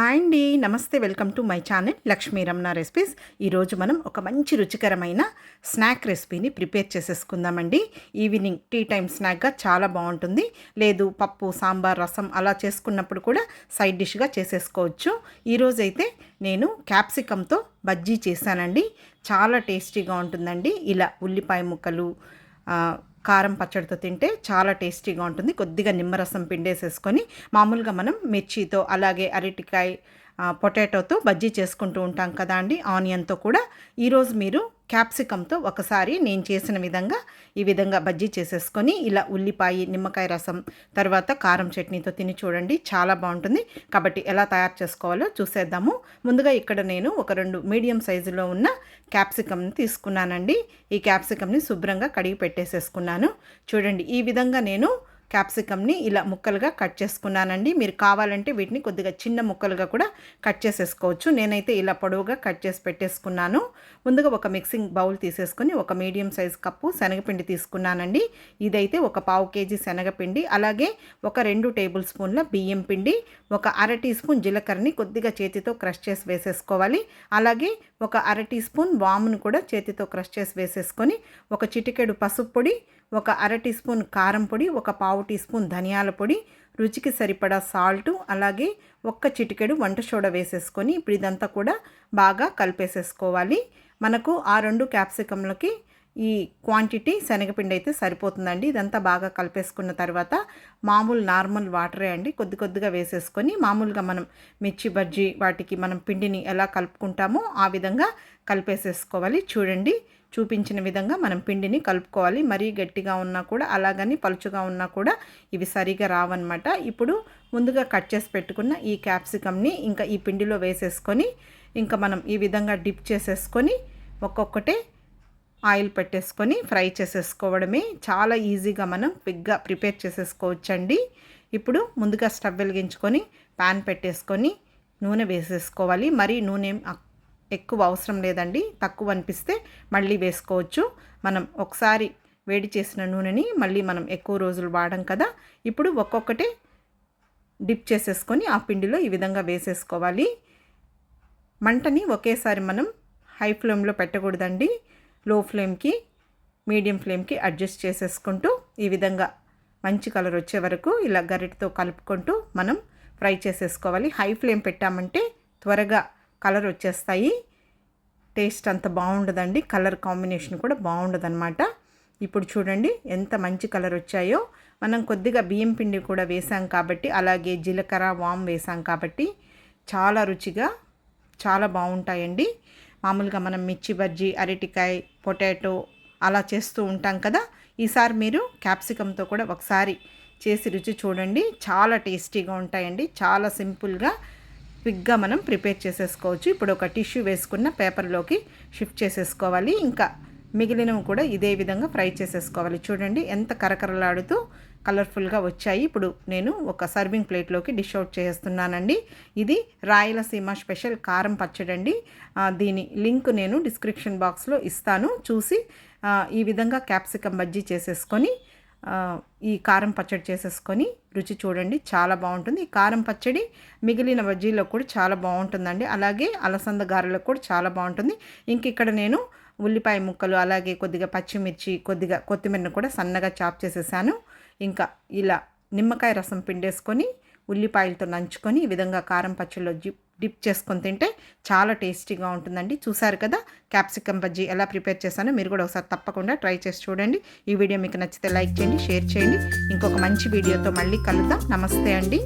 Hi అండి, నమస్తే. Welcome to my channel Lakshmi Ramana recipes. ఈరోజు మనం ఒక మంచి రుచికరమైన స్నాక్ రెసిపీని ప్రిపేర్ చేసేసుకుందామండి. ఈవినింగ్ టీ టైం స్నాక్గా చాలా బాగుంటుంది. లేదు పప్పు, సాంబార్, రసం అలా చేసుకున్నప్పుడు కూడా సైడ్ డిష్గా చేసేసుకోవచ్చు. ఈరోజైతే నేను క్యాప్సికంతో బజ్జీ చేశానండి. చాలా టేస్టీగా ఉంటుందండి. ఇలా ఉల్లిపాయ ముక్కలు కారం పచ్చడితో తింటే చాలా టేస్టీగా ఉంటుంది. కొద్దిగా నిమ్మరసం పిండేసేసుకొని మామూలుగా మనం మిర్చితో అలాగే అరటికాయ పొటాటోతో బజ్జీ చేసుకుంటూ ఉంటాం కదా అండి, ఆనియన్తో కూడా. ఈరోజు మీరు క్యాప్సికంతో ఒకసారి నేను చేసిన విధంగా ఈ విధంగా బజ్జీ చేసేసుకొని ఇలా ఉల్లిపాయ, నిమ్మకాయ రసం, తర్వాత కారం చట్నీతో తిని చూడండి, చాలా బాగుంటుంది. కాబట్టి ఎలా తయారు చేసుకోవాలో చూసేద్దాము. ముందుగా ఇక్కడ నేను ఒక 2 మీడియం సైజులో ఉన్న క్యాప్సికంని తీసుకున్నానండి. ఈ క్యాప్సికంని శుభ్రంగా కడిగి పెట్టేసేసుకున్నాను. చూడండి, ఈ విధంగా నేను క్యాప్సికమ్ని ఇలా ముక్కలుగా కట్ చేసుకున్నానండి. మీరు కావాలంటే వీటిని కొద్దిగా చిన్న ముక్కలుగా కూడా కట్ చేసేసుకోవచ్చు. నేనైతే ఇలా పొడవుగా కట్ చేసి పెట్టేసుకున్నాను. ముందుగా ఒక మిక్సింగ్ బౌల్ తీసేసుకొని ఒక మీడియం సైజ్ కప్పు శనగపిండి తీసుకున్నానండి. ఇదైతే ఒక 1/2 kg శనగపిండి, అలాగే ఒక 2 టేబుల్ స్పూన్ల బియ్యం పిండి, ఒక 1/2 టీ స్పూన్ జీలకర్రని కొద్దిగా చేతితో క్రష్ చేసి వేసేసుకోవాలి. అలాగే ఒక 1/2 టీ స్పూన్ వామును కూడా చేతితో క్రష్ చేసి వేసేసుకొని, ఒక చిటికెడు పసుపు పొడి, ఒక 1/2 టీ స్పూన్ కారం పొడి, ఒక 1/4 టీ స్పూన్ ధనియాల పొడి, రుచికి సరిపడా సాల్టు, అలాగే ఒక్క చిటికెడు వంట సోడా వేసేసుకొని ఇప్పుడు ఇదంతా కూడా బాగా కలిపేసేసుకోవాలి. మనకు ఆ 2 క్యాప్సికంలకి ఈ క్వాంటిటీ శనగపిండి అయితే సరిపోతుందండి. ఇదంతా బాగా కలిపేసుకున్న తర్వాత మామూలు నార్మల్ వాటరే అండి కొద్ది కొద్దిగా వేసేసుకొని, మామూలుగా మనం మిర్చి బజ్జీ వాటికి మనం పిండిని ఎలా కలుపుకుంటామో ఆ విధంగా కలిపేసేసుకోవాలి. చూడండి, చూపించిన విధంగా మనం పిండిని కలుపుకోవాలి. మరీ గట్టిగా ఉన్నా కూడా అలాగని పలుచుగా ఉన్నా కూడా ఇవి సరిగా రావన్నమాట. ఇప్పుడు ముందుగా కట్ చేసి పెట్టుకున్న ఈ క్యాప్సికమ్ని ఇంకా ఈ పిండిలో వేసేసుకొని ఇంకా మనం ఈ విధంగా డిప్ చేసేసుకొని ఒక్కొక్కటే ఆయిల్ పెట్టేసుకొని ఫ్రై చేసేసుకోవడమే. చాలా ఈజీగా మనం క్విక్గా ప్రిపేర్ చేసేసుకోవచ్చండి. ఇప్పుడు ముందుగా స్టవ్ వెలిగించుకొని ప్యాన్ పెట్టేసుకొని నూనె వేసేసుకోవాలి. మరీ నూనె ఎక్కువ అవసరం లేదండి, తక్కువ అనిపిస్తే మళ్ళీ వేసుకోవచ్చు. మనం ఒకసారి వేడి చేసిన నూనెని మళ్ళీ మనం ఎక్కువ రోజులు వాడం కదా. ఇప్పుడు ఒక్కొక్కటి డిప్ చేసేసుకొని ఆ పిండిలో ఈ విధంగా వేసేసుకోవాలి. మంటని ఒకేసారి మనం హై ఫ్లేమ్లో పెట్టకూడదండి. లో ఫ్లేమ్కి, మీడియం ఫ్లేమ్కి అడ్జస్ట్ చేసేసుకుంటూ ఈ విధంగా మంచి కలర్ వచ్చే వరకు ఇలా గరిటతో కలుపుకుంటూ మనం ఫ్రై చేసేసుకోవాలి. హై ఫ్లేమ్ పెట్టామంటే త్వరగా కలర్ వచ్చేస్తాయి. టేస్ట్ అంత బాగుండదండి, కలర్ కాంబినేషన్ కూడా బాగుండదన్నమాట. ఇప్పుడు చూడండి ఎంత మంచి కలర్ వచ్చాయో. మనం కొద్దిగా బియ్యం పిండి కూడా వేసాం కాబట్టి, అలాగే జీలకర్ర, వామ్ వేసాం కాబట్టి చాలా రుచిగా చాలా బాగుంటాయండి. మామూలుగా మనం మిర్చి బజ్జీ, అరటికాయ, పొటాటో అలా చేస్తూ ఉంటాం కదా. ఈసారి మీరు క్యాప్సికంతో కూడా ఒకసారి చేసి రుచి చూడండి, చాలా టేస్టీగా ఉంటాయండి. చాలా సింపుల్గా క్విక్గా మనం ప్రిపేర్ చేసేసుకోవచ్చు. ఇప్పుడు ఒక టిష్యూ వేసుకున్న పేపర్లోకి షిఫ్ట్ చేసేసుకోవాలి. ఇంకా మిగిలినవి కూడా ఇదే విధంగా ఫ్రై చేసేసుకోవాలి. చూడండి ఎంత కరకరలాడుతూ కలర్ఫుల్గా వచ్చాయి. ఇప్పుడు నేను ఒక సర్వింగ్ ప్లేట్లోకి డిష్ అవుట్ చేస్తున్నానండి. ఇది రాయలసీమ స్పెషల్ కారం పచ్చడి అండి. దీని లింక్ నేను డిస్క్రిప్షన్ బాక్స్లో ఇస్తాను, చూసి ఈ విధంగా క్యాప్సికం బజ్జీ చేసేసుకొని ఈ కారం పచ్చడి చేసేసుకొని రుచి చూడండి, చాలా బాగుంటుంది. ఈ కారం పచ్చడి మిగిలిన బజ్జీలో కూడా చాలా బాగుంటుందండి. అలాగే అలసంద గారెలకు కూడా చాలా బాగుంటుంది. ఇంక ఇక్కడ నేను ఉల్లిపాయ ముక్కలు, అలాగే కొద్దిగా పచ్చిమిర్చి, కొద్దిగా కొత్తిమీరను కూడా సన్నగా చాప్ చేసేసాను. ఇంకా ఇలా నిమ్మకాయ రసం పిండేసుకొని ఉల్లిపాయలతో నంచుకొని ఈ విధంగా కారం పచ్చడిలో డిప్ చేసుకొని తింటే చాలా టేస్టీగా ఉంటుందండి. చూసారు కదా క్యాప్సికం బజ్జీ ఎలా ప్రిపేర్ చేశానో, మీరు కూడా ఒకసారి తప్పకుండా ట్రై చేసి చూడండి. ఈ వీడియో మీకు నచ్చితే లైక్ చేయండి, షేర్ చేయండి. ఇంకొక మంచి వీడియోతో మళ్ళీ కలుద్దాం. నమస్తే అండి.